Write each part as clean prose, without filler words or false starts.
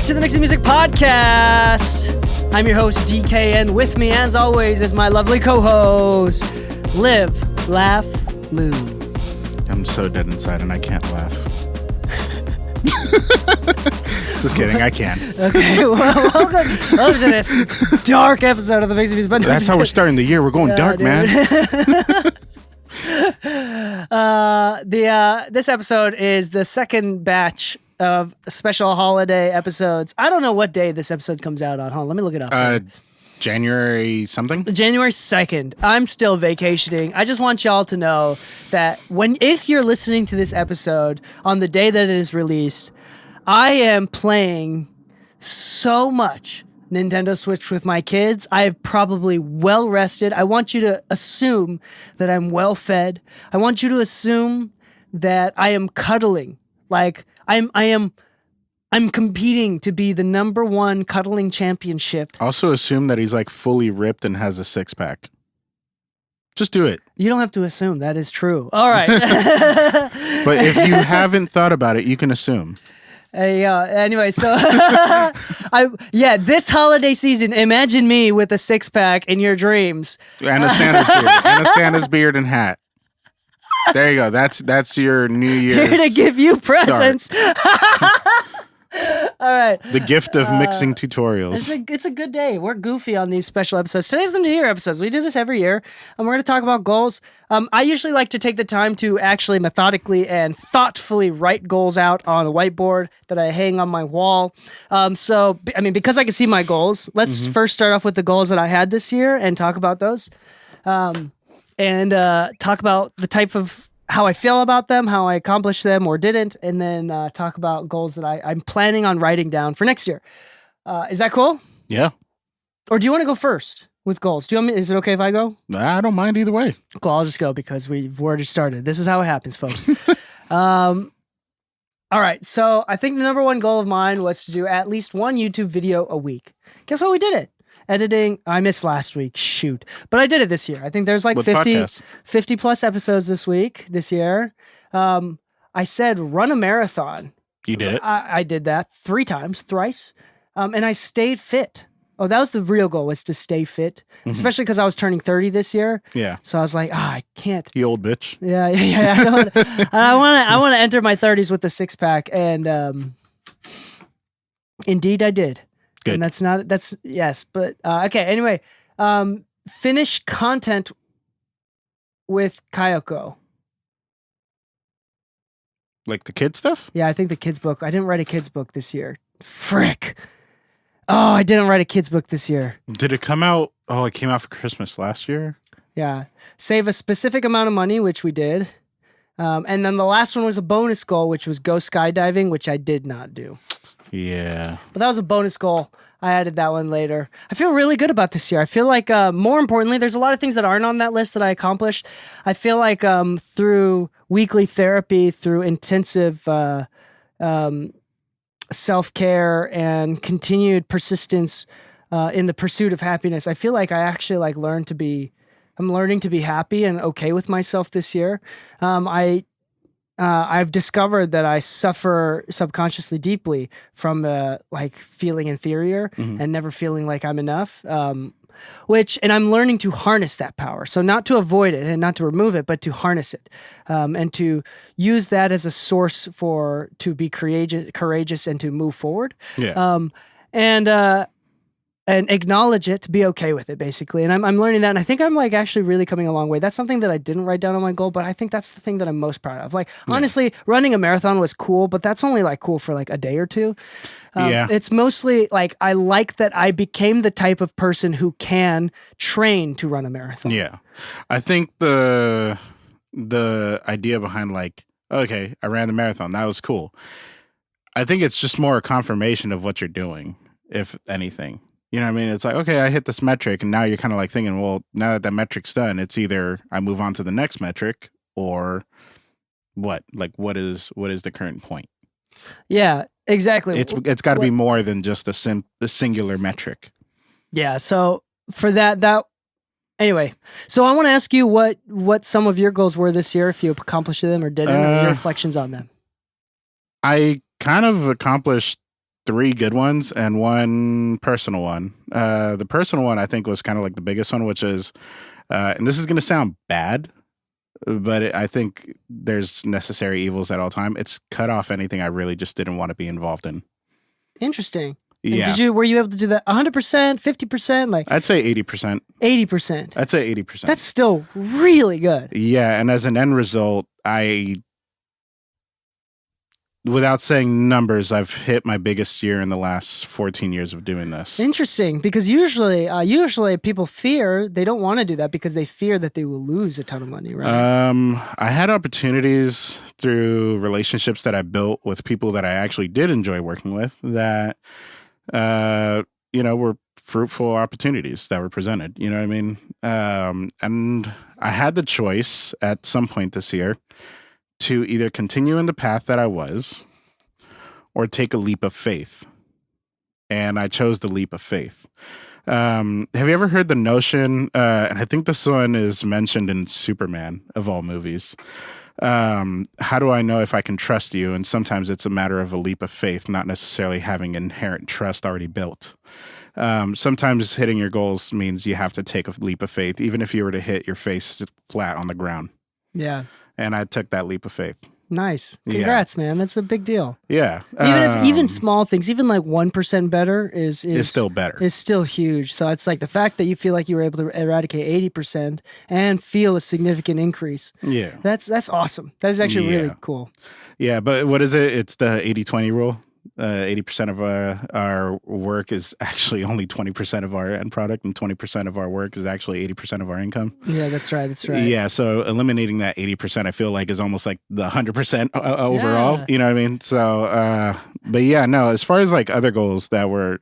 to the Mixing Music Podcast. I'm your host, Dee Kei, and with me, as always, is my lovely co-host, Live, Laugh, Lu. I'm so dead inside and I can't laugh. Just kidding, I can. Okay, well, welcome to this dark episode of the Mixing Music Podcast. That's how we're starting the year. We're going dark, dude. man. This episode is the second batch of special holiday episodes. I don't know what day this episode comes out on. Hold on, let me look it up. January something? January 2nd. I'm still vacationing. I just want y'all to know that if you're listening to this episode on the day that it is released, I am playing so much Nintendo Switch with my kids. I have probably well rested. I want you to assume that I'm well fed. I want you to assume that I am cuddling. Like I'm competing to be the #1 cuddling championship. Also assume that he's like fully ripped and has a 6-pack. Just do it. You don't have to assume. That is true. All right. But if you haven't thought about it, you can assume. Anyway, so this holiday season, imagine me with a 6-pack in your dreams. And a Santa's beard. And a Santa's beard and hat. There you go. That's your New Year's. Here to give you presents. All right. The gift of mixing tutorials. It's a good day. We're goofy on these special episodes. Today's the New Year episodes. We do this every year, and we're going to talk about goals. I usually like to take the time to actually methodically and thoughtfully write goals out on a whiteboard that I hang on my wall. Because I can see my goals, let's first start off with the goals that I had this year and talk about those. And talk about the type of how I feel about them, how I accomplished them or didn't, and then talk about goals that I'm planning on writing down for next year. Is that cool? Yeah. Or do you want to go first with goals? Is it okay if I go? I don't mind either way. Cool, I'll just go because we've already started. This is how it happens, folks. All right, so I think the #1 goal of mine was to do at least one YouTube video a week. Guess what? We did it. Editing, I missed last week, shoot. But I did it this year. I think there's like 50 plus episodes this year. I said run a marathon. You did it? I did that thrice. And I stayed fit. Oh, that was the real goal, was to stay fit. Especially because I was turning 30 this year. Yeah. So I was like, I can't. You old bitch. Yeah. I want to enter my 30s with a 6-pack. And indeed I did. Good. And but okay, anyway, finish content with Kyoko. Like the kid stuff? Yeah, I think the kids book. I didn't write a kids book this year. Frick. Oh, I didn't write a kids book this year. Did it come out? Oh, it came out for Christmas last year? Yeah. Save a specific amount of money, which we did. And then the last one was a bonus goal, which was go skydiving, which I did not do. Yeah. But that was a bonus goal. I added that one later. I feel really good about this year. I feel like, more importantly, there's a lot of things that aren't on that list that I accomplished. I feel like through weekly therapy, through intensive self-care and continued persistence in the pursuit of happiness, I feel like I actually I'm learning to be happy and okay with myself this year. I've discovered that I suffer subconsciously deeply from feeling inferior and never feeling like I'm enough. And I'm learning to harness that power. So not to avoid it and not to remove it, but to harness it, and to use that as a source to be courageous and to move forward. Yeah. And acknowledge it, to be okay with it, basically. And I'm learning that, and I think I'm actually really coming a long way. That's something that I didn't write down on my goal, but I think that's the thing that I'm most proud of. Honestly, running a marathon was cool, but that's only cool for a day or two. It's mostly I like that I became the type of person who can train to run a marathon. Yeah. I think the idea behind okay, I ran the marathon, that was cool. I think it's just more a confirmation of what you're doing, if anything. You know what I mean? It's okay, I hit this metric, and now you're kind of thinking, well, now that metric's done, it's either I move on to the next metric or what? What is the current point? Yeah, exactly. It's got to be more than just a singular metric. Yeah. So for that anyway, so I want to ask you what some of your goals were this year, if you accomplished them or didn't, or your reflections on them. I kind of accomplished three good ones and one personal one. The personal one I think was kind of like the biggest one, which is, and this is going to sound bad, but I think there's necessary evils at all time. It's cut off anything I really just didn't want to be involved in. Interesting. Yeah. And were you able to do that 100%, 50%? Like I'd say 80%. 80%. I'd say 80%. That's still really good. Yeah, and as an end result, without saying numbers, I've hit my biggest year in the last 14 years of doing this. Interesting, because usually people fear, they don't want to do that because they fear that they will lose a ton of money, right? I had opportunities through relationships that I built with people that I actually did enjoy working with that, were fruitful opportunities that were presented. You know what I mean? And I had the choice at some point this year to either continue in the path that I was or take a leap of faith. And I chose the leap of faith. Have you ever heard the notion, and I think this one is mentioned in Superman, of all movies, how do I know if I can trust you? And sometimes it's a matter of a leap of faith, not necessarily having inherent trust already built. Sometimes hitting your goals means you have to take a leap of faith, even if you were to hit your face flat on the ground. Yeah. And I took that leap of faith. Nice. Congrats, man. That's a big deal. Yeah. Even small things, even like 1% better is still better. Is still huge. So it's like the fact that you feel like you were able to eradicate 80% and feel a significant increase. Yeah. That's awesome. That is actually really cool. Yeah, but what is it? It's the 80-20 rule. 80% of our work is actually only 20% of our end product, and 20% of our work is actually 80% of our income. Yeah, that's right. That's right. Yeah, so eliminating that 80%, I feel like, is almost like the 100% overall. Yeah. You know what I mean? So, but yeah, no. As far as like other goals that were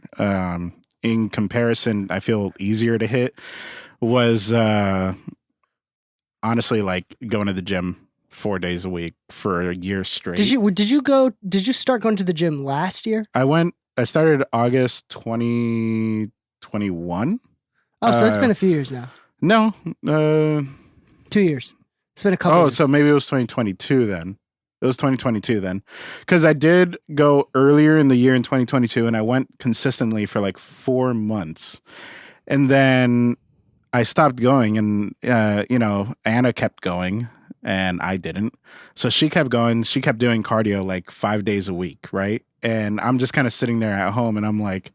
in comparison, I feel easier to hit was honestly like going to the gym 4 days a week for a year straight. Did you start going to the gym last year? I started August 2021. Oh, so it's been a few years now. No. 2 years. It's been a couple years. So maybe it was 2022 then. It was 2022 then. Because I did go earlier in the year in 2022, and I went consistently for like 4 months. And then I stopped going, and, Anna kept going. And I didn't. So she kept going. She kept doing cardio like 5 days a week, right? And I'm just kind of sitting there at home, and I'm like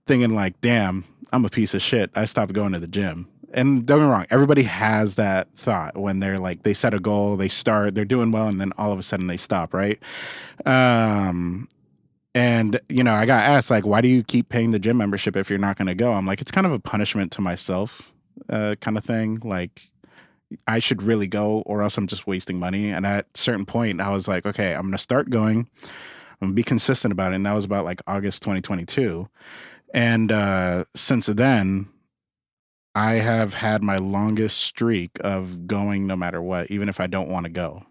thinking like, damn, I'm a piece of shit. I stopped going to the gym. And don't get me wrong, everybody has that thought when they're like, they set a goal, they start, they're doing well, and then all of a sudden they stop, right? And, I got asked, like, why do you keep paying the gym membership if you're not going to go? I'm like, it's kind of a punishment to myself kind of thing. Like, I should really go, or else I'm just wasting money. And at a certain point, I was like, okay, I'm going to start going. I'm going to be consistent about it. And that was about like August 2022. And since then, I have had my longest streak of going no matter what, even if I don't want to go.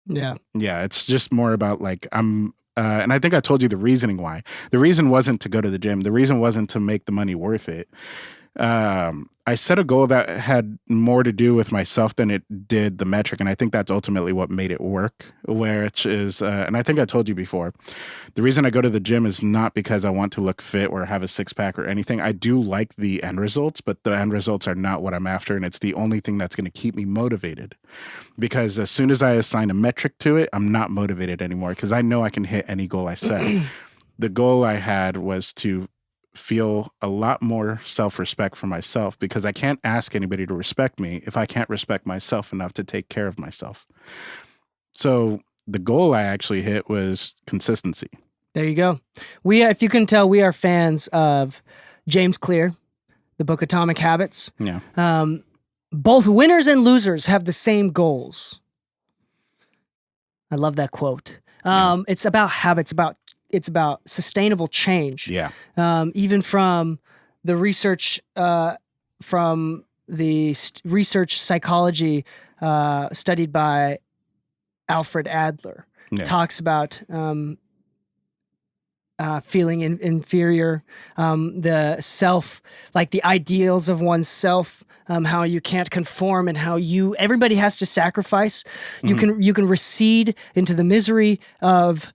Yeah. Yeah, it's just more about like and I think I told you the reasoning why. The reason wasn't to go to the gym. The reason wasn't to make the money worth it. I set a goal that had more to do with myself than it did the metric. And I think that's ultimately what made it work, which is, and I think I told you before, the reason I go to the gym is not because I want to look fit or have a six pack or anything. I do like the end results, but the end results are not what I'm after. And it's the only thing that's going to keep me motivated, because as soon as I assign a metric to it, I'm not motivated anymore, because I know I can hit any goal I set. The goal I had was to feel a lot more self-respect for myself, because I can't ask anybody to respect me if I can't respect myself enough to take care of myself. So the goal I actually hit was consistency. There you go. If you can tell, we are fans of James Clear, the book Atomic Habits. Yeah. Both winners and losers have the same goals. I love that quote. It's about habits, it's about sustainable change. Yeah. Even from the research, research psychology studied by Alfred Adler, talks about feeling inferior, the self, like the ideals of oneself, how you can't conform, and how everybody has to sacrifice. Mm-hmm. You can recede into the misery of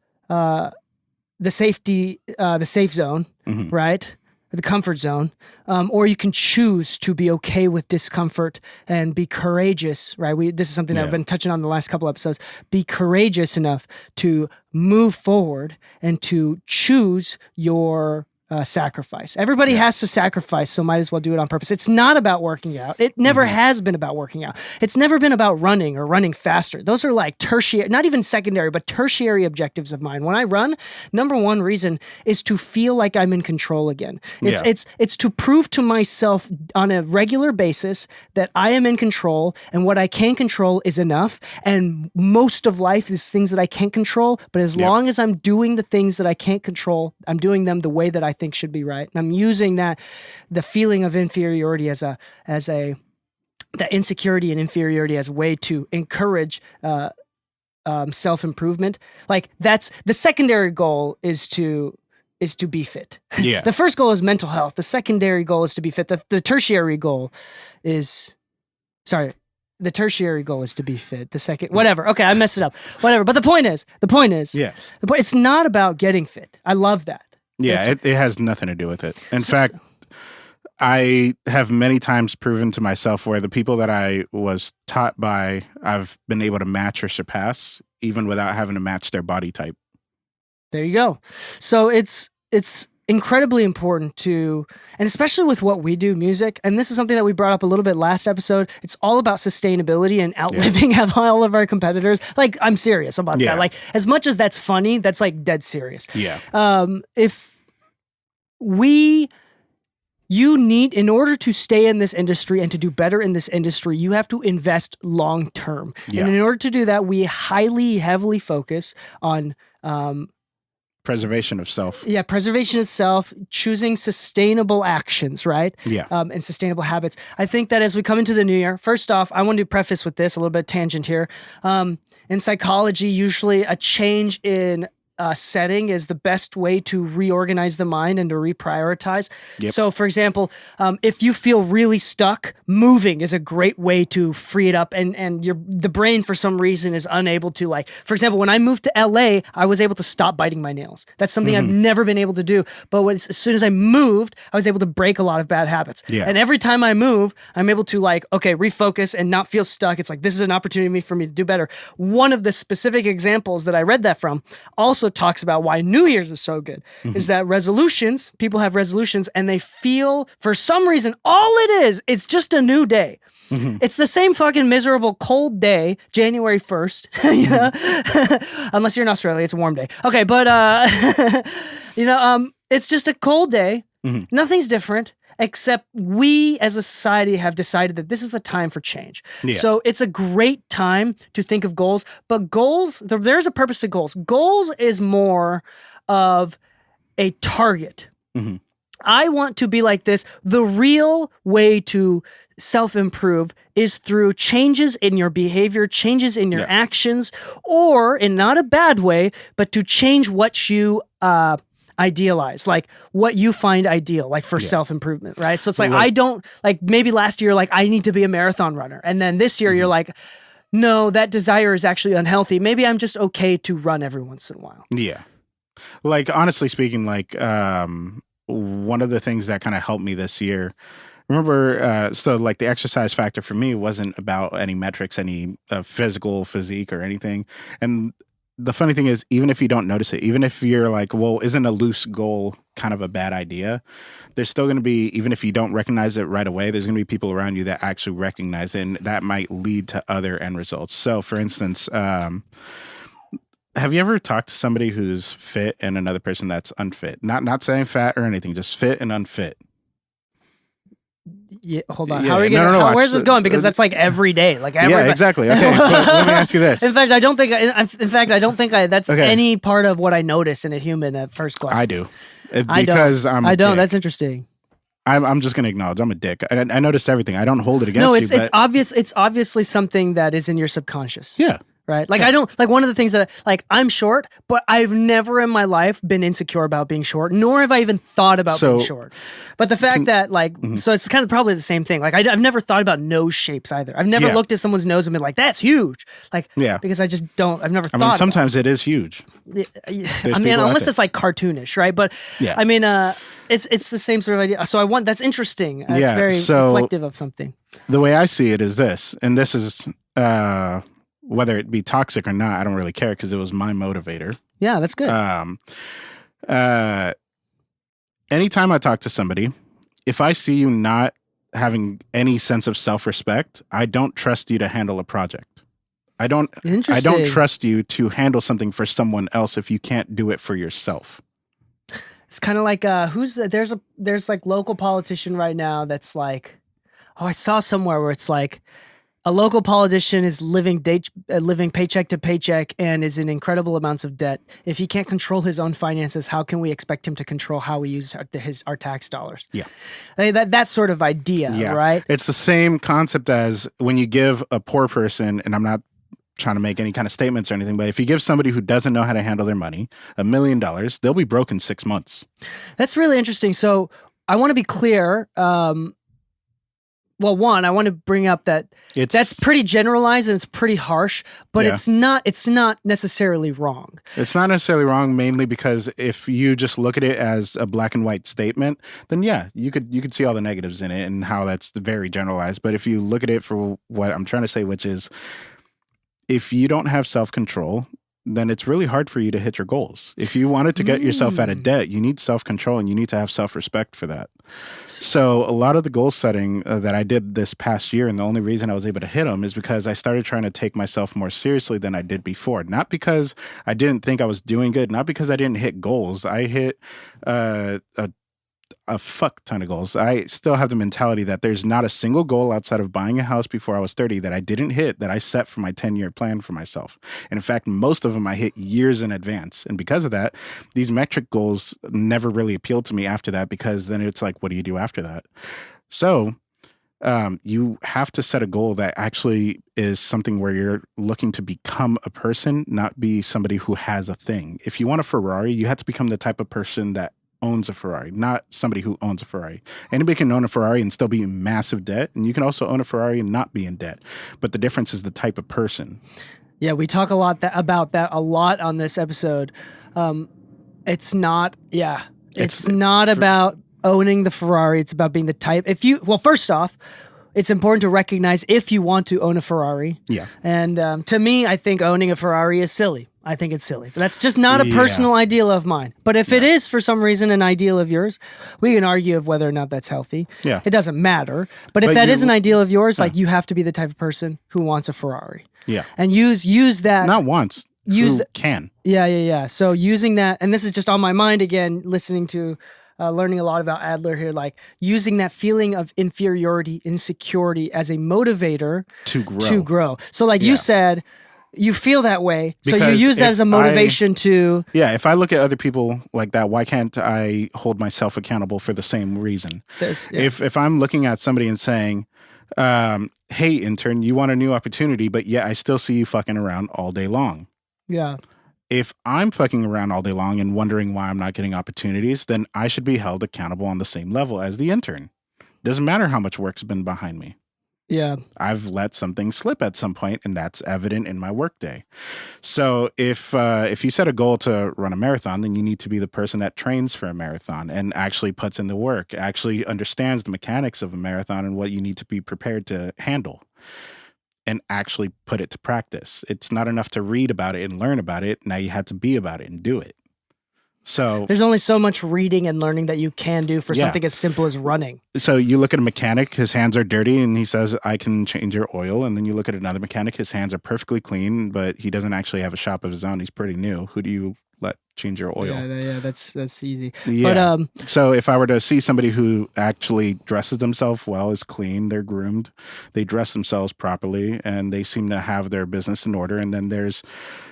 the safe zone, right? The comfort zone, or you can choose to be okay with discomfort and be courageous, right? This is something that I've been touching on the last couple episodes. Be courageous enough to move forward and to choose your sacrifice. Everybody has to sacrifice, so might as well do it on purpose. It's not about working out. It never has been about working out. It's never been about running or running faster. Those are like tertiary, not even secondary, but tertiary objectives of mine. When I run, number one reason is to feel like I'm in control again. It's to prove to myself on a regular basis that I am in control, and what I can control is enough. And most of life is things that I can't control, but as long as I'm doing the things that I can't control, I'm doing them the way that I think should be right. And I'm using the feeling of inferiority as that insecurity and inferiority as a way to encourage self-improvement. Like, that's the secondary goal is to be fit. Yeah. The first goal is mental health. The secondary goal is to be fit. The tertiary goal is to be fit. The second, whatever. Okay, I messed it up. Whatever. But the point is, it's not about getting fit. I love that. Yeah, it has nothing to do with it. In fact, I have many times proven to myself where the people that I was taught by, I've been able to match or surpass, even without having to match their body type. There you go. So it's incredibly important to, and especially with what we do, music, and this is something that we brought up a little bit last episode, it's all about sustainability and outliving all of our competitors. Like, I'm serious about that. Like, as much as that's funny, that's like dead serious. Yeah. You need, in order to stay in this industry and to do better in this industry, you have to invest long term. Yeah. And in order to do that, we heavily focus on preservation of self. Yeah, preservation of self, choosing sustainable actions, right? Yeah. And sustainable habits. I think that as we come into the new year, first off, I want to preface with this, a little bit of tangent here. In psychology, usually a change in setting is the best way to reorganize the mind and to reprioritize. Yep. So, for example, if you feel really stuck, moving is a great way to free it up, and the brain for some reason is unable to, like, for example, when I moved to LA, I was able to stop biting my nails. That's something I've never been able to do. But as soon as I moved, I was able to break a lot of bad habits. Yeah. And every time I move, I'm able to, like, okay, refocus and not feel stuck. It's like, this is an opportunity for me to do better. One of the specific examples that I read that from also talks about why New Year's is so good, is that people have resolutions and they feel, for some reason, all it's just a new day. It's the same fucking miserable cold day, January 1st, you know, unless you're in Australia, it's a warm day. Okay, but, it's just a cold day. Nothing's different. Except we as a society have decided that this is the time for change. Yeah. So it's a great time to think of goals, but there's a purpose to goals. Goals is more of a target. I want to be like this. The real way to self-improve is through changes in your behavior, changes in your actions, or in not a bad way, but to change what you idealize, like what you find ideal, like for self-improvement, right? So it's like, I don't, like, maybe last year, like, I need to be a marathon runner. And then this year you're like, no, that desire is actually unhealthy. Maybe I'm just okay to run every once in a while. Yeah. Like, honestly speaking, like, one of the things that kind of helped me this year, remember, so like the exercise factor for me wasn't about any metrics, any physical physique or anything. And the funny thing is, even if you don't notice it, even if you're like, well, isn't a loose goal kind of a bad idea? There's still going to be, even if you don't recognize it right away, there's going to be people around you that actually recognize it, and that might lead to other end results. So, for instance, have you ever talked to somebody who's fit and another person that's unfit? Not saying fat or anything, just fit and unfit. Yeah, hold on. How are we gonna? Where's this going? Because that's like every day. Like everybody. Yeah, exactly. Okay, let me ask you this. In fact, I don't think that's any part of what I notice in a human at first glance. I do, because I don't. That's interesting. I'm just gonna acknowledge I'm a dick. I noticed everything. I don't hold it against you. No, it's obvious. It's obviously something that is in your subconscious. Yeah. right? Like I don't like one of the things that like I'm short, but I've never in my life been insecure about being short, nor have I even thought about being short. But the fact that like, so it's kind of probably the same thing. Like I've never thought about nose shapes either. I've never looked at someone's nose and been like, that's huge. Like, because I just don't, I've never thought. Sometimes it is huge. I mean, unless it's like cartoonish, right? But I mean, it's the same sort of idea. So that's interesting. It's very reflective of something. The way I see it is this, and this is, whether it be toxic or not, I don't really care because it was my motivator. Yeah, that's good. Anytime I talk to somebody, if I see you not having any sense of self-respect, I don't trust you to handle a project. I don't trust you to handle something for someone else if you can't do it for yourself. It's kind of like there's like local politician right now that's like, oh, I saw somewhere where it's like a local politician is living paycheck to paycheck and is in incredible amounts of debt. If he can't control his own finances, how can we expect him to control how we use our tax dollars? Yeah, that sort of idea, right? It's the same concept as when you give a poor person, and I'm not trying to make any kind of statements or anything, but if you give somebody who doesn't know how to handle their money $1 million, they'll be broke in 6 months. That's really interesting. So I want to be clear. Well, one, I want to bring up that that's pretty generalized and it's pretty harsh, but it's not necessarily wrong. It's not necessarily wrong, mainly because if you just look at it as a black and white statement, then you could see all the negatives in it and how that's very generalized. But if you look at it for what I'm trying to say, which is if you don't have self-control, then it's really hard for you to hit your goals. If you wanted to get yourself out of debt, you need self-control and you need to have self-respect for that. So a lot of the goal setting that I did this past year, and the only reason I was able to hit them is because I started trying to take myself more seriously than I did before. Not because I didn't think I was doing good, not because I didn't hit goals. I hit a fuck ton of goals. I still have the mentality that there's not a single goal outside of buying a house before I was 30 that I didn't hit that I set for my 10-year plan for myself. And in fact, most of them I hit years in advance. And because of that, these metric goals never really appealed to me after that, because then it's like, what do you do after that? So you have to set a goal that actually is something where you're looking to become a person, not be somebody who has a thing. If you want a Ferrari, you have to become the type of person that owns a Ferrari, not somebody who owns a Ferrari. Anybody can own a Ferrari and still be in massive debt, and you can also own a Ferrari and not be in debt. But the difference is the type of person. Yeah, we talk about that a lot on this episode. It's not about owning the Ferrari. It's about being the type. First off, it's important to recognize if you want to own a Ferrari. Yeah. And to me, I think owning a Ferrari is silly. I think it's silly. But that's just not a personal ideal of mine. But if it is for some reason an ideal of yours, we can argue of whether or not that's healthy. Yeah. It doesn't matter. But if that is an ideal of yours, like you have to be the type of person who wants a Ferrari. Yeah. And use that. Not wants. Can. Yeah. So using that, and this is just on my mind again, listening to learning a lot about Adler here, like using that feeling of inferiority, insecurity as a motivator to grow. So like you said, you feel that way, so you use that as a motivation to... Yeah, if I look at other people like that, why can't I hold myself accountable for the same reason? If I'm looking at somebody and saying, hey, intern, you want a new opportunity, but yet I still see you fucking around all day long. Yeah. If I'm fucking around all day long and wondering why I'm not getting opportunities, then I should be held accountable on the same level as the intern. Doesn't matter how much work's been behind me. Yeah. I've let something slip at some point, and that's evident in my workday. So if you set a goal to run a marathon, then you need to be the person that trains for a marathon and actually puts in the work, actually understands the mechanics of a marathon and what you need to be prepared to handle, and actually put it to practice. It's not enough to read about it and learn about it. Now you have to be about it and do it. So there's only so much reading and learning that you can do for something as simple as running. So you look at a mechanic, his hands are dirty, and he says, I can change your oil. And then you look at another mechanic, his hands are perfectly clean, but he doesn't actually have a shop of his own. He's pretty new. Who do you let change your oil? Yeah, that's easy. Yeah. But so if I were to see somebody who actually dresses themselves well, is clean, they're groomed, they dress themselves properly, and they seem to have their business in order. And then there's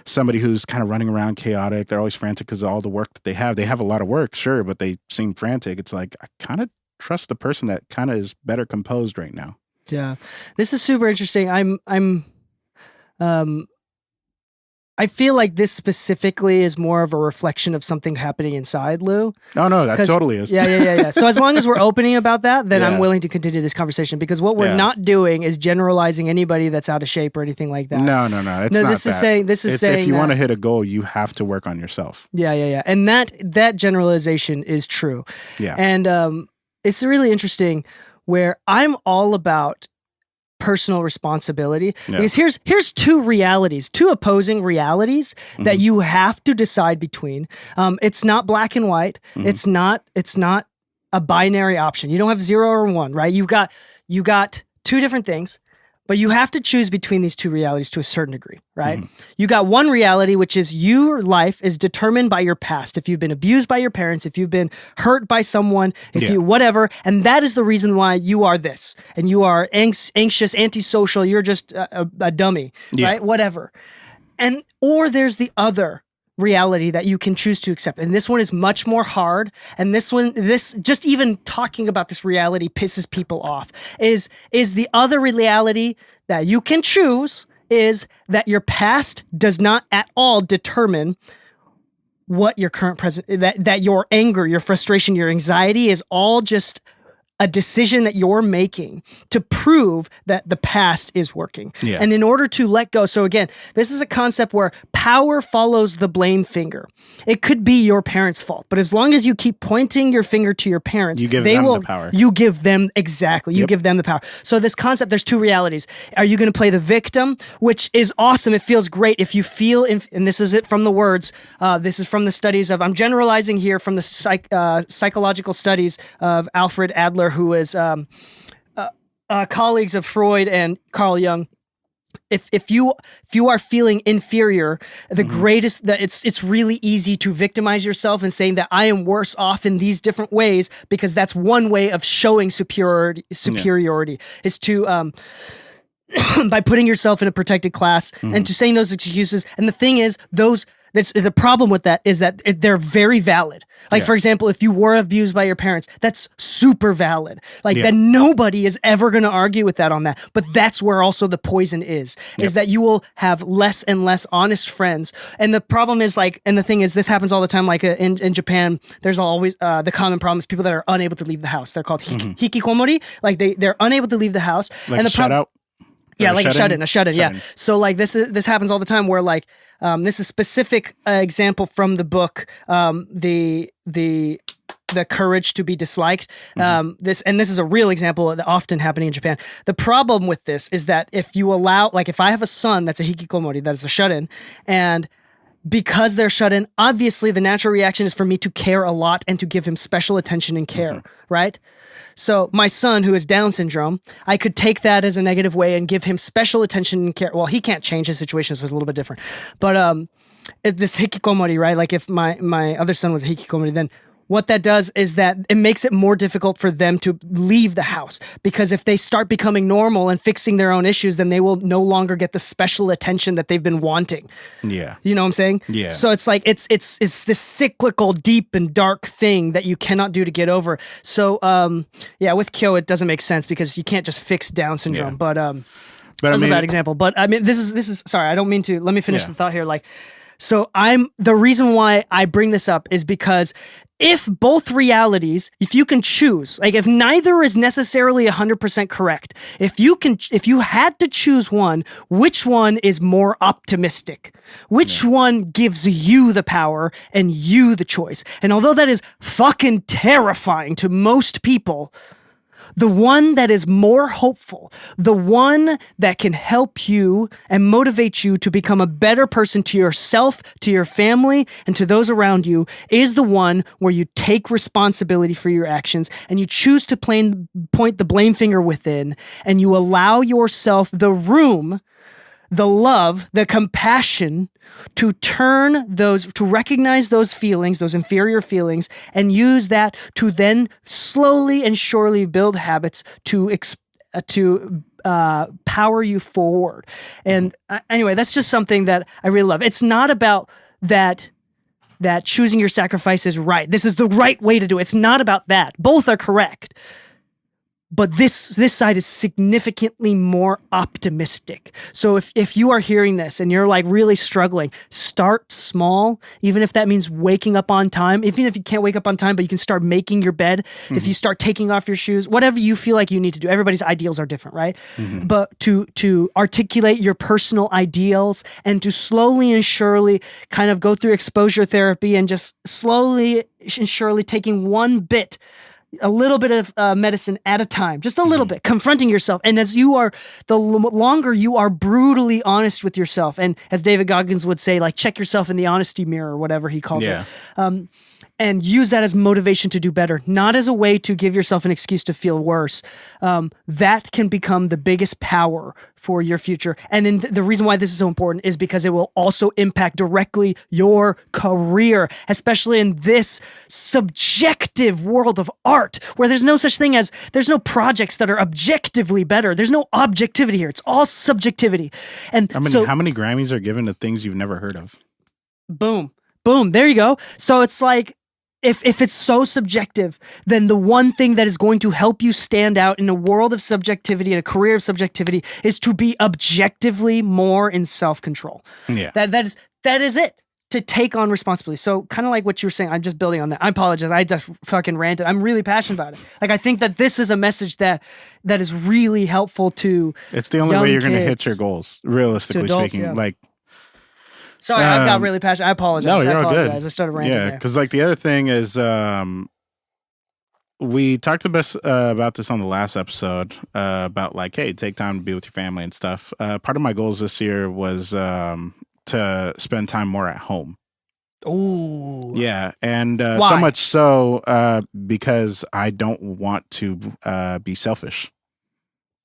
somebody who's kind of running around chaotic. They're always frantic because of all the work that they have. They have a lot of work, sure, but they seem frantic. It's like, I kind of trust the person that kind of is better composed right now. Yeah. This is super interesting. I feel like this specifically is more of a reflection of something happening inside Lu. Oh no, that totally is. Yeah. So as long as we're opening about that, then I'm Yeah. willing to continue this conversation, because what we're not doing is generalizing anybody that's out of shape or anything like that. No. It's No, not this is that. saying this is It's saying if you that- want to hit a goal, you have to work on yourself. Yeah. And that generalization is true. Yeah. And it's really interesting where I'm all about personal responsibility, because here's two opposing realities that you have to decide between. It's not black and white. It's not a binary option. You don't have 0 or 1, right? You got two different things, but you have to choose between these two realities to a certain degree, right? You got one reality, which is your life is determined by your past. If you've been abused by your parents, if you've been hurt by someone, if you whatever, and that is the reason why you are this, and you are anxious, antisocial, you're just a dummy, right? Whatever. Or there's the other reality that you can choose to accept, and this one is much more hard, and this just even talking about this reality pisses people off, is the other reality that you can choose is that your past does not at all determine what your current present, that your anger, your frustration, your anxiety is all just a decision that you're making to prove that the past is working. Yeah. And in order to let go, so again, this is a concept where power follows the blame finger. It could be your parents' fault, but as long as you keep pointing your finger to your parents, You give them the power. You give them, exactly, you give them the power. So this concept, there's two realities. Are you going to play the victim, which is awesome, it feels great if you feel, and this is it from the words, this is from the studies of, I'm generalizing here from the psychological studies of Alfred Adler, who is colleagues of Freud and Carl Jung. If you are feeling inferior, the greatest, that it's really easy to victimize yourself and saying that I am worse off in these different ways, because that's one way of showing superiority is to by putting yourself in a protected class and to saying those excuses. And the thing is, the problem with that is that they're very valid. Like, for example, if you were abused by your parents, that's super valid. Like, that nobody is ever going to argue with that on that. But that's where also the poison is that you will have less and less honest friends. And the problem is, like, and the thing is, this happens all the time. Like in Japan, there's always the common problem is people that are unable to leave the house. They're called hikikomori. Like, they're unable to leave the house. Like and the shutout? Yeah, like a shut-in, yeah. So like this happens all the time where like this is specific example from the book, the courage to be disliked. This is a real example that often happening in Japan. The problem with this is that if you allow, like if I have a son that's a hikikomori, that is a shut-in, and because they're shut in, obviously the natural reaction is for me to care a lot and to give him special attention and care, right? So my son, who has Down syndrome, I could take that as a negative way and give him special attention and care. Well, he can't change his situation, so it's a little bit different. But this hikikomori, right? Like if my other son was a hikikomori, then what that does is that it makes it more difficult for them to leave the house, because if they start becoming normal and fixing their own issues, then they will no longer get the special attention that they've been wanting. Yeah. You know what I'm saying? Yeah. So it's like it's this cyclical, deep and dark thing that you cannot do to get over. So with Kyo it doesn't make sense because you can't just fix Down syndrome. Yeah. But that was a bad example. But I mean, this is sorry, I don't mean to. Let me finish the thought here. Like, so the reason why I bring this up is because if both realities, if you can choose, like if neither is necessarily 100% correct, if you had to choose one, which one is more optimistic? Which one gives you the power and you the choice? And although that is fucking terrifying to most people, the one that is more hopeful, the one that can help you and motivate you to become a better person to yourself, to your family, and to those around you, is the one where you take responsibility for your actions and you choose to point the blame finger within, and you allow yourself the room, the love, the compassion to recognize those feelings, those inferior feelings, and use that to then slowly and surely build habits to power you forward. And anyway, that's just something that I really love. It's not about that choosing your sacrifice is right. This is the right way to do it. It's not about that. Both are correct. But this side is significantly more optimistic. So if you are hearing this and you're like really struggling, start small, even if that means waking up on time. Even if you can't wake up on time, but you can start making your bed. If you start taking off your shoes, whatever you feel like you need to do. Everybody's ideals are different, right? But to articulate your personal ideals and to slowly and surely kind of go through exposure therapy and just slowly and surely taking a little bit of medicine at a time, just a little bit, confronting yourself. And as you are, the longer you are brutally honest with yourself, and as David Goggins would say, like, check yourself in the honesty mirror, or whatever he calls it. And use that as motivation to do better, not as a way to give yourself an excuse to feel worse. That can become the biggest power for your future. And then the reason why this is so important is because it will also impact directly your career, especially in this subjective world of art, where there's no such thing as, there's no projects that are objectively better. There's no objectivity here. It's all subjectivity. And how many Grammys are given to things you've never heard of? Boom. There you go. So it's like, if it's so subjective, then the one thing that is going to help you stand out in a world of subjectivity and a career of subjectivity is to be objectively more in self-control. Yeah. That is it. To take on responsibility. So kind of like what you were saying, I'm just building on that. I apologize. I just fucking ranted. I'm really passionate about it. Like, I think that this is a message that is really helpful to It's the only way you're going to hit your goals, realistically speaking. Yeah. Like, sorry, I got really passionate. I apologize. No, you're all good. I started ranting there. Because like the other thing is, we talked about this on the last episode about like, hey, take time to be with your family and stuff. Part of my goals this year was to spend time more at home. Ooh. Yeah, and so much so because I don't want to be selfish.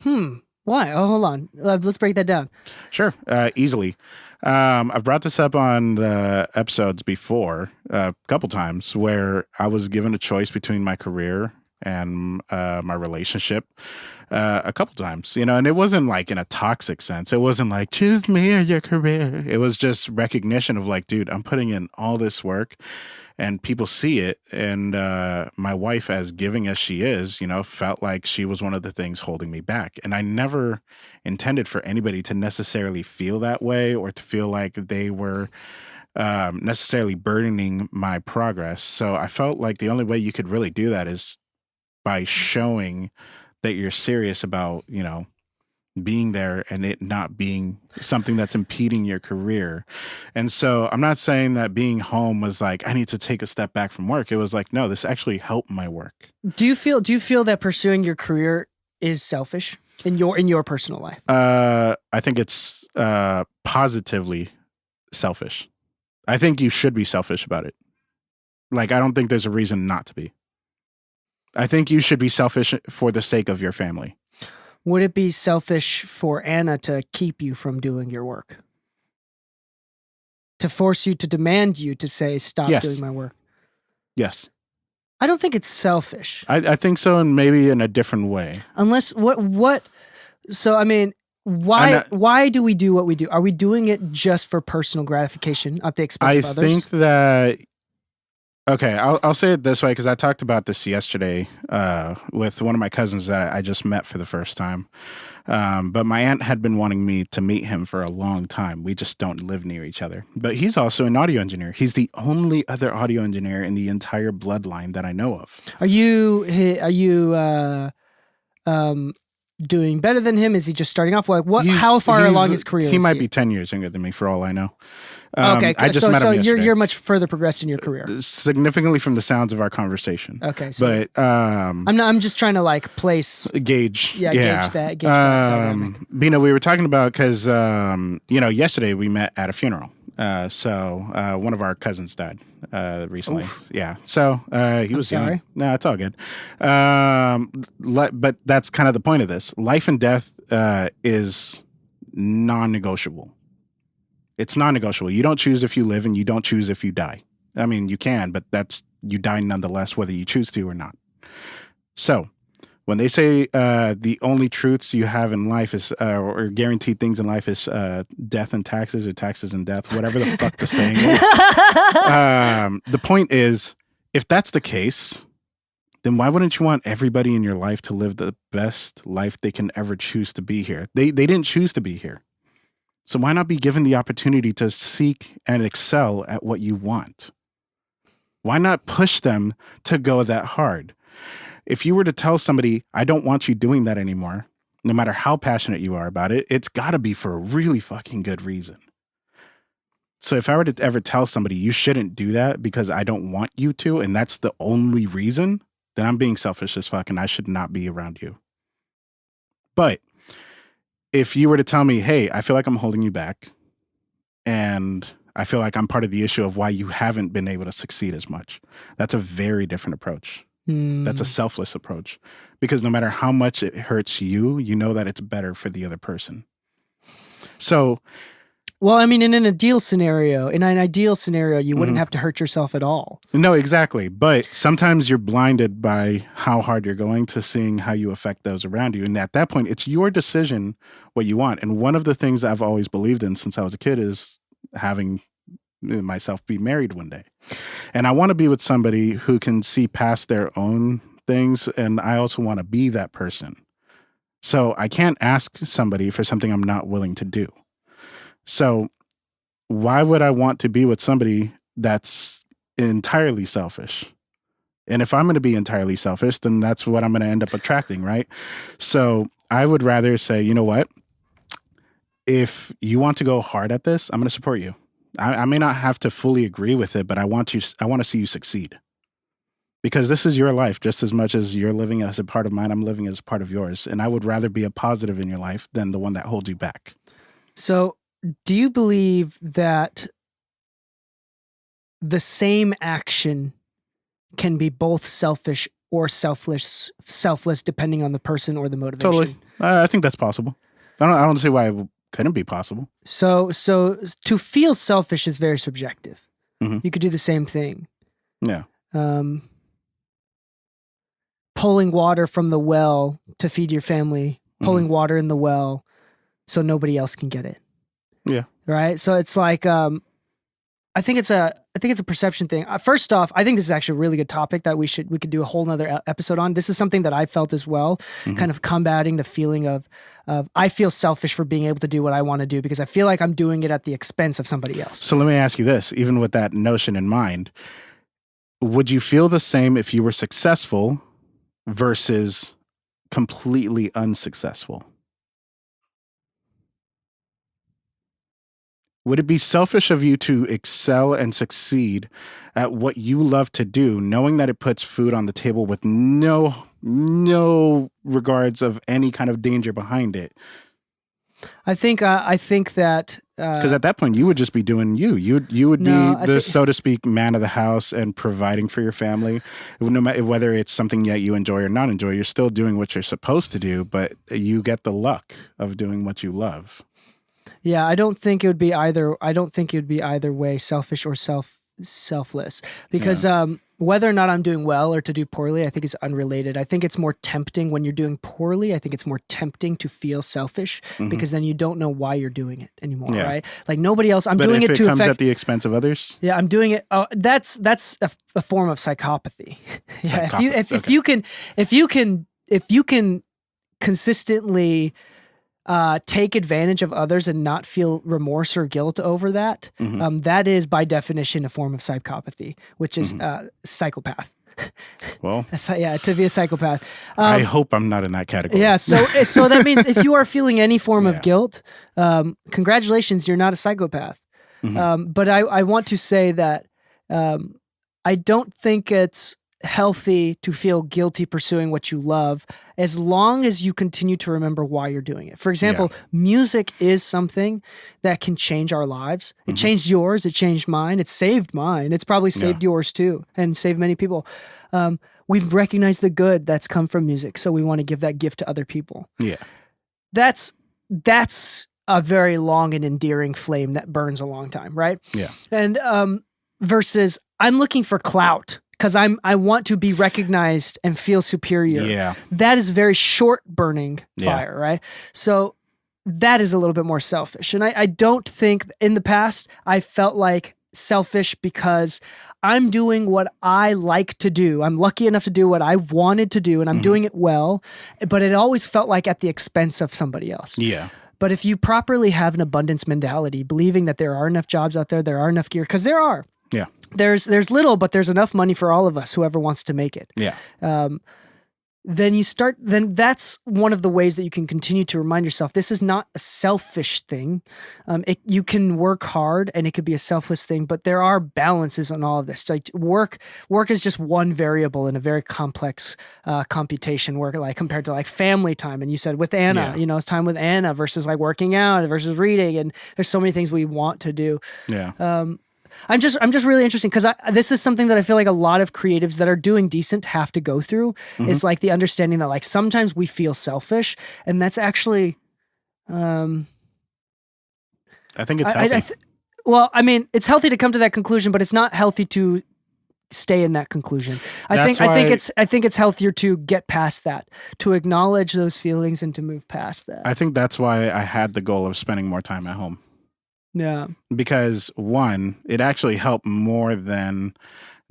Why? Oh, hold on. Let's break that down. Sure, easily. I've brought this up on the episodes before a couple times where I was given a choice between my career and my relationship a couple times, and it wasn't like in a toxic sense. It wasn't like, choose me or your career. It was just recognition of like, dude, I'm putting in all this work and people see it. And my wife, as giving as she is, felt like she was one of the things holding me back. And I never intended for anybody to necessarily feel that way or to feel like they were necessarily burdening my progress. So I felt like the only way you could really do that is by showing that you're serious about, being there and it not being something that's impeding your career. And so I'm not saying that being home was like, I need to take a step back from work. It was like, no, this actually helped my work. Do you feel that pursuing your career is selfish in your personal life? I think it's positively selfish. I think you should be selfish about it. Like, I don't think there's a reason not to be. I think you should be selfish for the sake of your family. Would it be selfish for Anna to keep you from doing your work? To force you, to demand you to say, stop doing my work? Yes. I don't think it's selfish. I think so, and maybe in a different way. Unless, so I mean, why do we do what we do? Are we doing it just for personal gratification at the expense of others? I think that, okay, I'll say it this way because I talked about this yesterday with one of my cousins that I just met for the first time. But my aunt had been wanting me to meet him for a long time. We just don't live near each other. But he's also an audio engineer. He's the only other audio engineer in the entire bloodline that I know of. Are you doing better than him? Is he just starting off? Like, how far along his career? He might be 10 years younger than me, for all I know. Okay, I just met him yesterday. you're much further progressed in your career, significantly from the sounds of our conversation. Okay, so but I'm just trying to like place gauge. Gauge that. Bino, we were talking about because yesterday we met at a funeral. So one of our cousins died recently. Oof. Yeah. So he was young. No, it's all good. But that's kind of the point of this. Life and death is non-negotiable. It's non-negotiable. You don't choose if you live and you don't choose if you die. I mean, you can, but you die nonetheless, whether you choose to or not. So when they say the only truths you have in life is, or guaranteed things in life is death and taxes, or taxes and death, whatever the fuck the saying is. The point is, if that's the case, then why wouldn't you want everybody in your life to live the best life they can ever choose to be here? They didn't choose to be here. So why not be given the opportunity to seek and excel at what you want? Why not push them to go that hard? If you were to tell somebody, I don't want you doing that anymore, no matter how passionate you are about it, it's got to be for a really fucking good reason. So if I were to ever tell somebody you shouldn't do that because I don't want you to, and that's the only reason, then I'm being selfish as fuck and I should not be around you. But if you were to tell me, hey, I feel like I'm holding you back and I feel like I'm part of the issue of why you haven't been able to succeed as much, that's a very different approach. That's a selfless approach, because no matter how much it hurts you, you know that it's better for the other person. So, well, I mean, in an ideal scenario, you wouldn't have to hurt yourself at all. No, exactly. But sometimes you're blinded by how hard you're going to seeing how you affect those around you. And at that point, it's your decision what you want. And one of the things I've always believed in since I was a kid is having myself be married one day. And I want to be with somebody who can see past their own things. And I also want to be that person. So I can't ask somebody for something I'm not willing to do. So why would I want to be with somebody that's entirely selfish? And if I'm going to be entirely selfish, then that's what I'm going to end up attracting, right? So I would rather say, you know what? If you want to go hard at this, I'm going to support you. I may not have to fully agree with it, but I want to see you succeed. Because this is your life just as much as you're living as a part of mine, I'm living as a part of yours. And I would rather be a positive in your life than the one that holds you back. So do you believe that the same action can be both selfish or selfless depending on the person or the motivation? Totally. I think that's possible. I don't see why it couldn't be possible. So to feel selfish is very subjective. Mm-hmm. You could do the same thing. Yeah. Pulling water from the well to feed your family, pulling water in the well so nobody else can get it. Yeah. Right. So it's like, I think it's a perception thing. First off, I think this is actually a really good topic that we could do a whole nother episode on. This is something that I felt as well, kind of combating the feeling of I feel selfish for being able to do what I want to do because I feel like I'm doing it at the expense of somebody else. So let me ask you this, even with that notion in mind, would you feel the same if you were successful versus completely unsuccessful? Would it be selfish of you to excel and succeed at what you love to do, knowing that it puts food on the table with no regards of any kind of danger behind it? I think that because at that point you would just be doing you. You would be so to speak, man of the house and providing for your family. No matter whether it's something that you enjoy or not enjoy, you're still doing what you're supposed to do, but you get the luck of doing what you love. Yeah, I don't think it would be either way, selfish or selfless, because whether or not I'm doing well or to do poorly, I think is unrelated. I think it's more tempting when you're doing poorly. I think it's more tempting to feel selfish because then you don't know why you're doing it anymore, right? Like nobody else. I'm doing it to affect. But if it comes at the expense of others, yeah, I'm doing it. That's a form of psychopathy. Yeah, if you can consistently take advantage of others and not feel remorse or guilt over that, that is by definition a form of psychopathy, which is psychopath. Well, to be a psychopath. I hope I'm not in that category. Yeah, so that means if you are feeling any form of guilt, congratulations, you're not a psychopath. But I want to say that I don't think it's healthy to feel guilty pursuing what you love as long as you continue to remember why you're doing it. For example, music is something that can change our lives. It changed yours, it changed mine, it saved mine, it's probably saved yours too and saved many people. We've recognized the good that's come from music, so we want to give that gift to other people. Yeah. That's a very long and endearing flame that burns a long time, right? Yeah. And versus I'm looking for clout because I want to be recognized and feel superior. Yeah. That is very short burning fire, right? So that is a little bit more selfish. And I don't think in the past I felt like selfish because I'm doing what I like to do. I'm lucky enough to do what I wanted to do, and I'm doing it well, but it always felt like at the expense of somebody else. Yeah. But if you properly have an abundance mentality, believing that there are enough jobs out there, there are enough gear, because there are. Yeah. There's little, but there's enough money for all of us, whoever wants to make it. Yeah. Then that's one of the ways that you can continue to remind yourself this is not a selfish thing. You can work hard and it could be a selfless thing, but there are balances on all of this. Like work is just one variable in a very complex computation work, like compared to like family time. And you said with Anna, it's time with Anna versus like working out versus reading. And there's so many things we want to do. Yeah. I'm just really interesting because this is something that I feel like a lot of creatives that are doing decent have to go through. Is like the understanding that like sometimes we feel selfish, and that's actually. I think it's healthy. Well, I mean, it's healthy to come to that conclusion, but it's not healthy to stay in that conclusion. I think it's healthier to get past that, to acknowledge those feelings, and to move past that. I think that's why I had the goal of spending more time at home. Yeah. Because one, it actually helped more than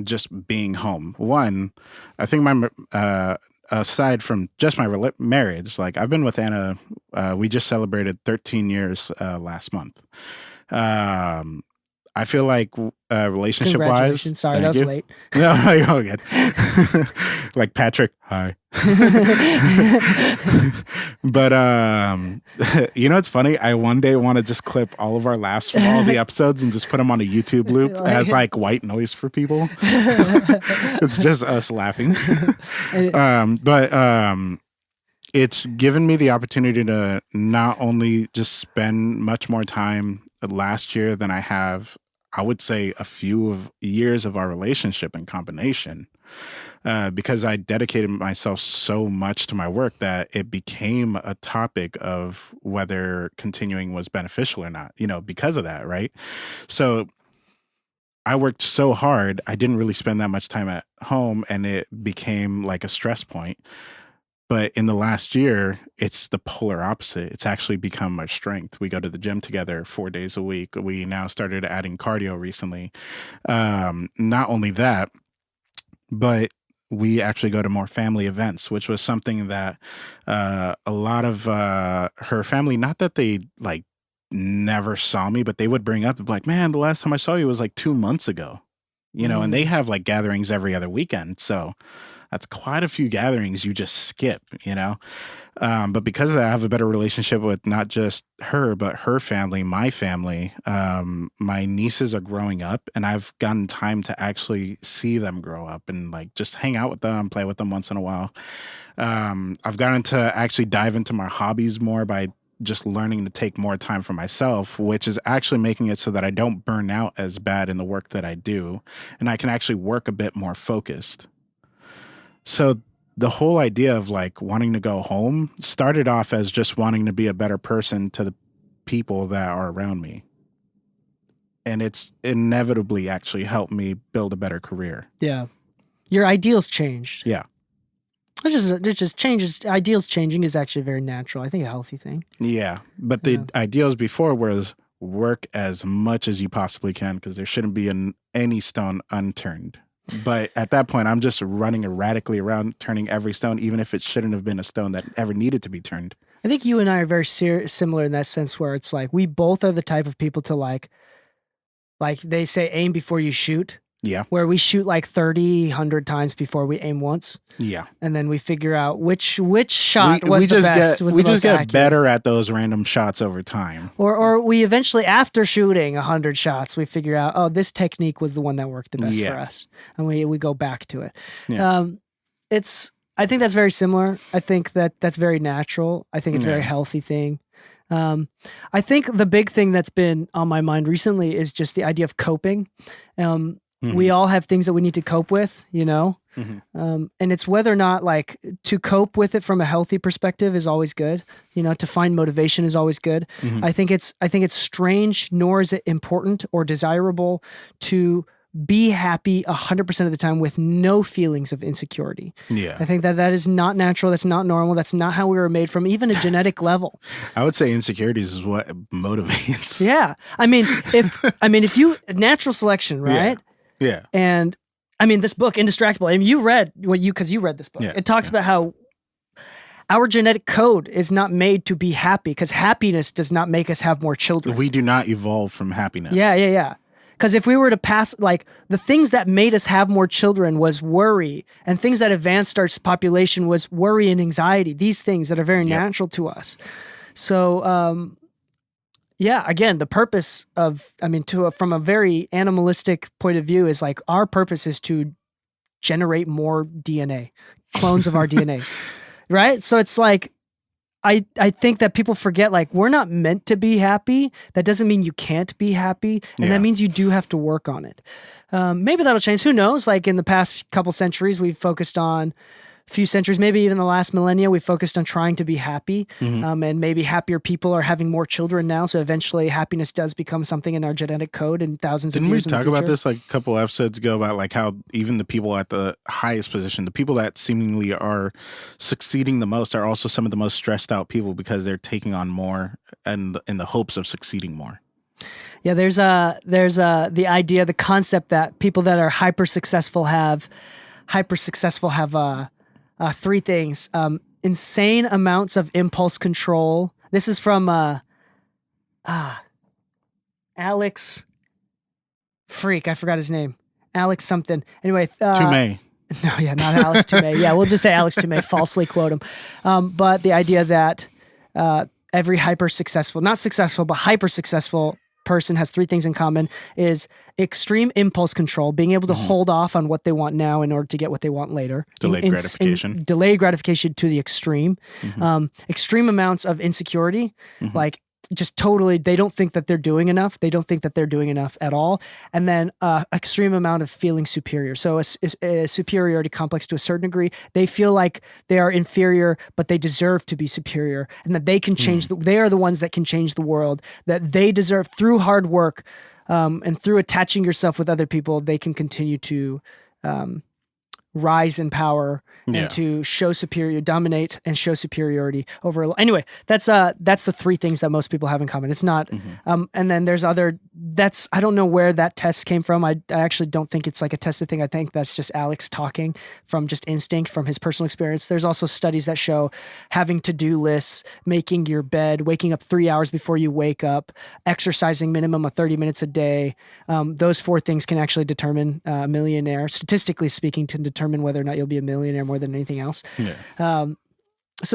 just being home. One, I think my aside from just my marriage, like I've been with Anna, we just celebrated 13 years last month. I feel like relationship wise. Sorry, that was late. No, you're all good. Like Patrick, hi. But it's funny. I one day want to just clip all of our laughs from all the episodes and just put them on a YouTube loop as like white noise for people. It's just us laughing. But it's given me the opportunity to not only just spend much more time last year than I have, I would say, a few of years of our relationship in combination, because I dedicated myself so much to my work that it became a topic of whether continuing was beneficial or not, because of that, right? So I worked so hard, I didn't really spend that much time at home, and it became like a stress point. But in the last year, it's the polar opposite. It's actually become our strength. We go to the gym together 4 days a week. We now started adding cardio recently. Not only that, but we actually go to more family events, which was something that a lot of her family, not that they like never saw me, but they would bring up like, man, the last time I saw you was like 2 months ago, and they have like gatherings every other weekend. So that's quite a few gatherings you just skip, But because of that, I have a better relationship with not just her, but her family, my family. My nieces are growing up, and I've gotten time to actually see them grow up and like just hang out with them, play with them once in a while. I've gotten to actually dive into my hobbies more by just learning to take more time for myself, which is actually making it so that I don't burn out as bad in the work that I do, and I can actually work a bit more focused. So the whole idea of like wanting to go home started off as just wanting to be a better person to the people that are around me. And it's inevitably actually helped me build a better career. Yeah. Your ideals changed. Yeah. It just changes. Ideals changing is actually very natural. I think a healthy thing. Yeah. But the ideals before was work as much as you possibly can, because there shouldn't be any stone unturned. But at that point, I'm just running erratically around, turning every stone, even if it shouldn't have been a stone that ever needed to be turned. I think you and I are very similar in that sense, where it's like we both are the type of people to like they say aim before you shoot. Yeah. Where we shoot like 30, 100 times before we aim once. Yeah. And then we figure out which shot was the best. We just get better at those random shots over time. Or we eventually, after shooting 100 shots, we figure out, oh, this technique was the one that worked the best for us. And we go back to it. Yeah. I think that's very similar. I think that's very natural. I think it's a very healthy thing. I think the big thing that's been on my mind recently is just the idea of coping. We all have things that we need to cope with, and it's whether or not like to cope with it from a healthy perspective is always good. To find motivation is always good. I think it's strange, nor is it important or desirable to be happy 100% of the time with no feelings of insecurity. Yeah. I think that is not natural. That's not normal. That's not how we were made from even a genetic level. I would say insecurities is what motivates. Yeah. I mean, if you natural selection, right? Yeah. And I mean, this book, Indistractable, I mean, you read because you read this book. Yeah. It talks about how our genetic code is not made to be happy because happiness does not make us have more children. We do not evolve from happiness. Yeah. Because if we were to pass, like, the things that made us have more children was worry, and things that advanced our population was worry and anxiety, these things that are very natural to us. So, again, the purpose from a very animalistic point of view is like our purpose is to generate more DNA, clones of our DNA, right? So it's like, I think that people forget, like, we're not meant to be happy. That doesn't mean you can't be happy. And that means you do have to work on it. Maybe that'll change. Who knows? Like in the past couple centuries, we've focused on few centuries, maybe even the last millennia, we focused on trying to be happy. And maybe happier people are having more children now. So eventually happiness does become something in our genetic code in thousands of years. Didn't we talk about this like a couple episodes ago about like how even the people at the highest position, the people that seemingly are succeeding the most are also some of the most stressed out people because they're taking on more and in the hopes of succeeding more. Yeah, there's the idea, the concept that people that are hyper successful have three things: insane amounts of impulse control. This is from Alex. Freak, I forgot his name. Alex something. Anyway, Toomey. No, not Alex Toomey. Yeah, we'll just say Alex Toomey. Falsely quote him. But the idea that every hyper successful, not successful, but hyper successful person has three things in common: is extreme impulse control, being able to hold off on what they want now in order to get what they want later. Delayed gratification. Delayed gratification to the extreme. Extreme amounts of insecurity, like just totally, they don't think that they're doing enough. They don't think that they're doing enough at all. And then extreme amount of feeling superior. So a superiority complex to a certain degree. They feel like they are inferior, but they deserve to be superior, and that they can change. They are the ones that can change the world, that they deserve through hard work and through attaching yourself with other people. They can continue to rise in power and to show dominate and show superiority over. Anyway, that's the three things that most people have in common. It's not, and then there's I don't know where that test came from. I actually don't think it's like a tested thing. I think that's just Alex talking from just instinct, from his personal experience. There's also studies that show having to-do lists, making your bed, waking up 3 hours before you wake up, exercising minimum of 30 minutes a day. Those four things can actually determine a millionaire, statistically speaking, to determine whether or not you'll be a millionaire more than anything else. So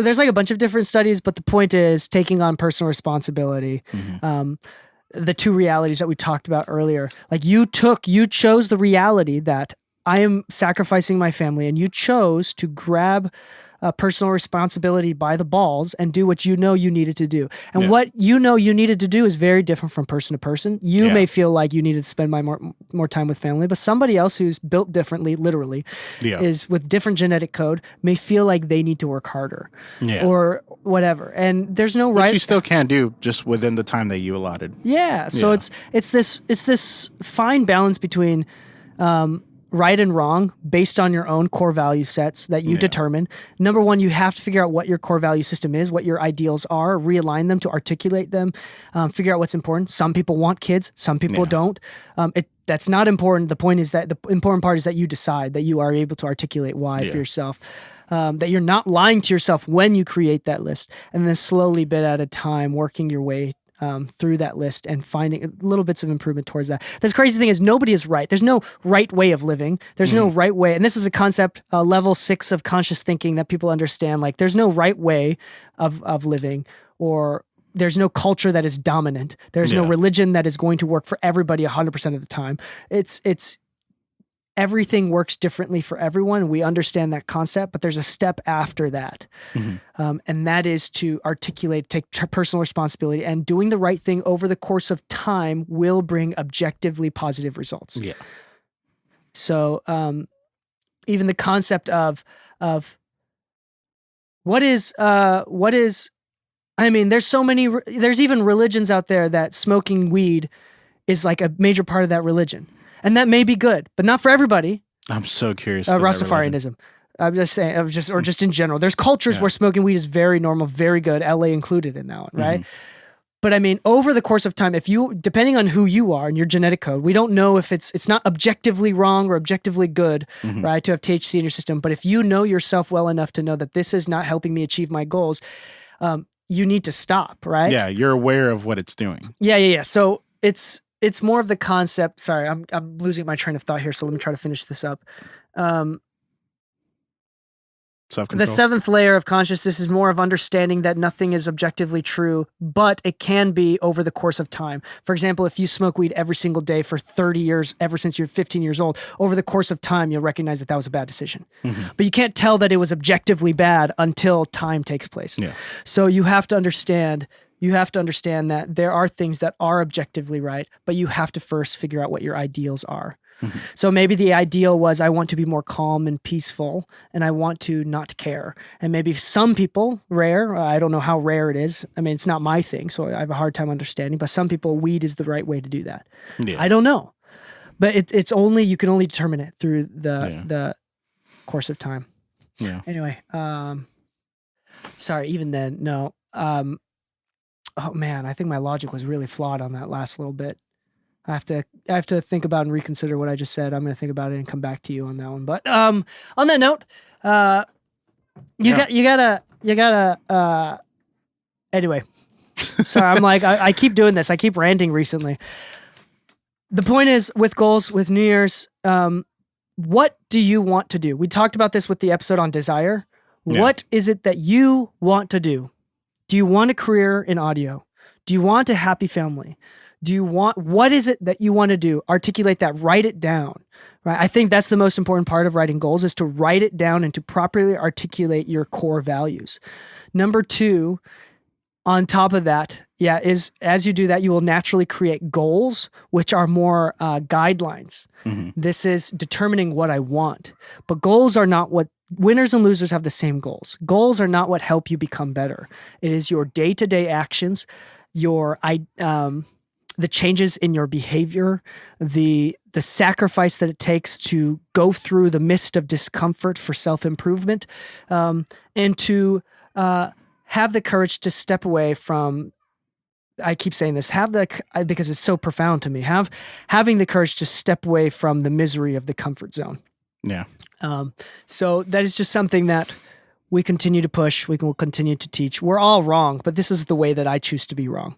there's like a bunch of different studies, but the point is taking on personal responsibility. The two realities that we talked about earlier, like you chose the reality that I am sacrificing my family, and you chose to grab personal responsibility by the balls and do what you know you needed to do. And what you know you needed to do is very different from person to person. You may feel like you needed to spend more time with family, but somebody else who's built differently, literally, is with different genetic code, may feel like they need to work harder or whatever. And there's no right. Which you still can do just within the time that you allotted. So it's this fine balance between right and wrong based on your own core value sets that you determine. Number one, you have to figure out what your core value system is, what your ideals are, realign them to articulate them, figure out what's important. Some people want kids, some people don't. That's not important. The point is that the important part is that you decide, that you are able to articulate why for yourself. That you're not lying to yourself when you create that list, and then slowly, bit at a time, working your way through that list and finding little bits of improvement towards that. The crazy thing is nobody is right. There's no right way of living. There's no right way. And this is a concept, level 6 of conscious thinking that people understand. Like there's no right way of living, or there's no culture that is dominant. There's no religion that is going to work for everybody 100% of the time. It's everything works differently for everyone. We understand that concept, but there's a step after that. And that is to articulate, take personal responsibility, and doing the right thing over the course of time will bring objectively positive results. So even the concept of what is, I mean, there's even religions out there that smoking weed is like a major part of that religion. And that may be good, but not for everybody. I'm so curious. To that religion. Rastafarianism. I'm just saying, or just in general. There's cultures where smoking weed is very normal, very good. LA included in that one, right? But I mean, over the course of time, if you, depending on who you are and your genetic code, we don't know if it's not objectively wrong or objectively good, right, to have THC in your system. But if you know yourself well enough to know that this is not helping me achieve my goals, you need to stop, right? Yeah, you're aware of what it's doing. Yeah. So it's more of the concept. Sorry, I'm losing my train of thought here. So let me try to finish this up. Self-control. The seventh layer of consciousness is more of understanding that nothing is objectively true, but it can be over the course of time. For example, if you smoke weed every single day for 30 years, ever since you're 15 years old, over the course of time, you'll recognize that that was a bad decision. But you can't tell that it was objectively bad until time takes place. Yeah. So you have to understand that there are things that are objectively right, but you have to first figure out what your ideals are. So maybe the ideal was I want to be more calm and peaceful, and I want to not care. And maybe some people, rare, I don't know how rare it is. I mean, it's not my thing, so I have a hard time understanding. But some people, weed is the right way to do that. Yeah. I don't know, but it's only, you can only determine it through the course of time. Yeah. Anyway, sorry. Even then, no. Oh man, I think my logic was really flawed on that last little bit. I have to think about and reconsider what I just said. I'm going to think about it and come back to you on that one. But on that note, you gotta anyway. Sorry, I'm like I keep doing this. I keep ranting recently. The point is, with goals, with New Year's, what do you want to do? We talked about this with the episode on desire. Yeah. What is it that you want to do? Do you want a career in audio? Do you want a happy family? What is it that you want to do? Articulate that, write it down, right? I think that's the most important part of writing goals, is to write it down and to properly articulate your core values. Number 2, on top of that, is as you do that, you will naturally create goals, which are more guidelines. This is determining what I want, but goals are not what winners and losers have the same goals. Goals are not what help you become better. It is your day-to-day actions, the changes in your behavior, the sacrifice that it takes to go through the mist of discomfort for self-improvement, and to have the courage to step away from, I keep saying this, because it's so profound to me, having the courage to step away from the misery of the comfort zone. Yeah. So that is just something that we continue to push. We will continue to teach. We're all wrong, but this is the way that I choose to be wrong.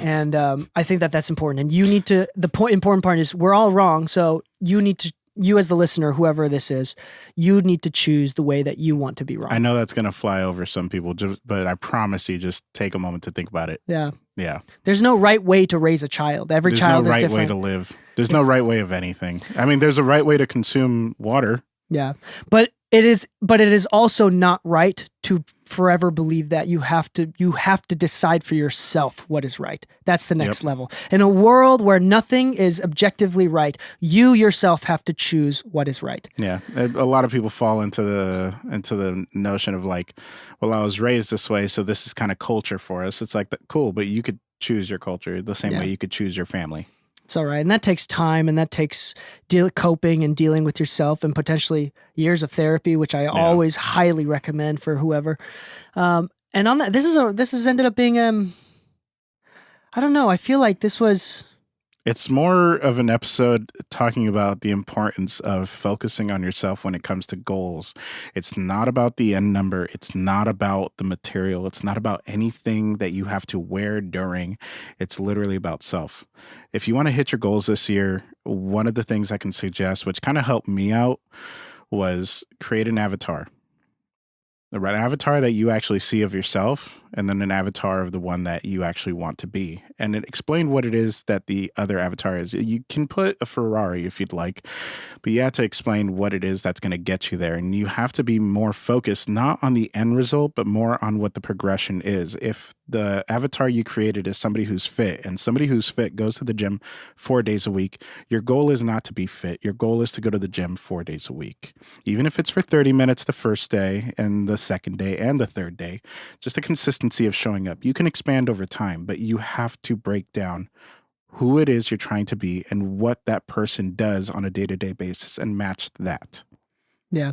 And I think that that's important. And you need to, important part is we're all wrong. So you as the listener, whoever this is, you need to choose the way that you want to be wrong. I know that's going to fly over some people, but I promise you, just take a moment to think about it. Yeah. Yeah. There's no right way to raise a child. Every child is different. There's no right way to live. There's no right way of anything. I mean, there's a right way to consume water. Yeah. But it is also not right to forever believe that you have to decide for yourself what is right. That's the next level. In a world where nothing is objectively right, you yourself have to choose what is right. Yeah. A lot of people fall into the notion of like, well, I was raised this way, so this is kind of culture for us. It's like, cool, but you could choose your culture the same way you could choose your family. It's all right. And that takes time, and that takes coping and dealing with yourself, and potentially years of therapy, which I always highly recommend for whoever. And on that, this has ended up being, I don't know. I feel like this was... It's more of an episode talking about the importance of focusing on yourself when it comes to goals. It's not about the end number. It's not about the material. It's not about anything that you have to wear during. It's literally about self. If you want to hit your goals this year, one of the things I can suggest, which kind of helped me out, was create an avatar. An avatar that you actually see of yourself, and then an avatar of the one that you actually want to be. And it explained what it is that the other avatar is. You can put a Ferrari if you'd like, but you have to explain what it is that's going to get you there. And you have to be more focused, not on the end result, but more on what the progression is. If the avatar you created is somebody who's fit, and somebody who's fit goes to the gym 4 days a week, your goal is not to be fit. Your goal is to go to the gym 4 days a week. Even if it's for 30 minutes the first day and the second day and the third day, just the consistency of showing up. You can expand over time, but you have to break down who it is you're trying to be and what that person does on a day-to-day basis and match that. Yeah.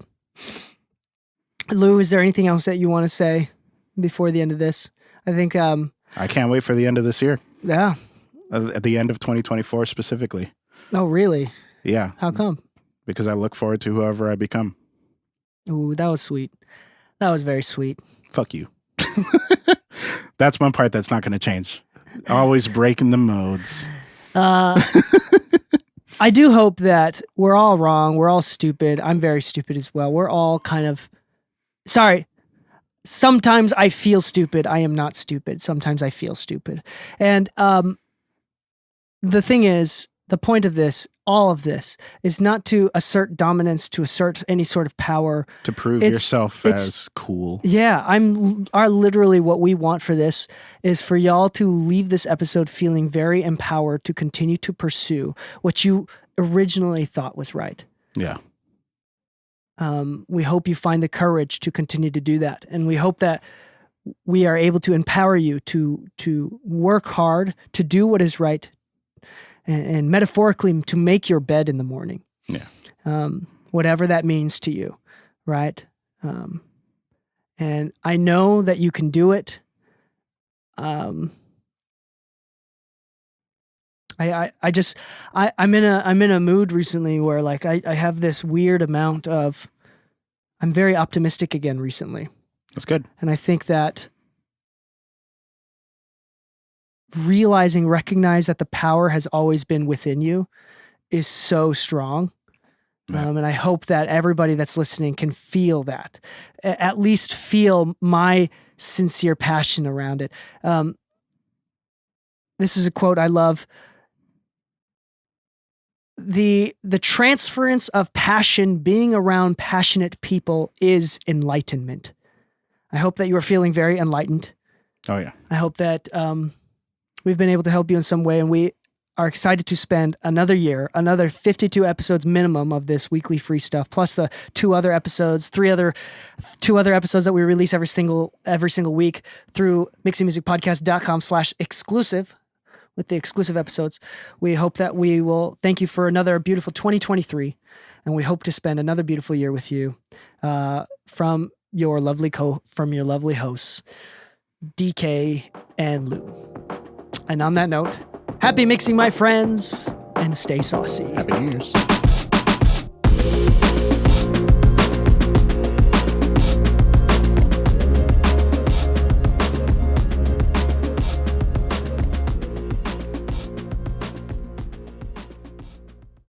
Lou, is there anything else that you want to say before the end of this? I think I can't wait for the end of this year. Yeah. At the end of 2024 specifically. Oh, really? Yeah. How come? Because I look forward to whoever I become. Ooh, that was sweet. That was very sweet. Fuck you. That's one part that's not going to change. Always breaking the modes. I do hope that we're all wrong. We're all stupid. I'm very stupid as well. We're all kind of... Sorry. Sometimes I feel stupid. I am not stupid. Sometimes I feel stupid. And the thing is, the point of this, all of this, is not to assert dominance, to assert any sort of power. To prove yourself as cool. Yeah, literally what we want for this is for y'all to leave this episode feeling very empowered to continue to pursue what you originally thought was right. Yeah. We hope you find the courage to continue to do that. And we hope that we are able to empower you to work hard, to do what is right, and metaphorically to make your bed in the morning. Yeah. Whatever that means to you, right? And I know that you can do it. I'm in a mood recently where like I have this weird amount of, I'm very optimistic again recently. That's good. And I think that recognize that the power has always been within you is so strong. Yeah. And I hope that everybody that's listening can feel that, at least feel my sincere passion around it. This is a quote I love. The transference of passion, being around passionate people, is enlightenment. I hope that you are feeling very enlightened. Oh, yeah. I hope that we've been able to help you in some way, and we are excited to spend another year, another 52 episodes minimum of this weekly free stuff, plus the two other episodes that we release every single week through mixingmusicpodcast.com/exclusive with the exclusive episodes. We hope that we will thank you for another beautiful 2023, and we hope to spend another beautiful year with you from your lovely hosts, Dee Kei and Lu. And on that note, happy mixing, my friends, and stay saucy. Happy New Year's.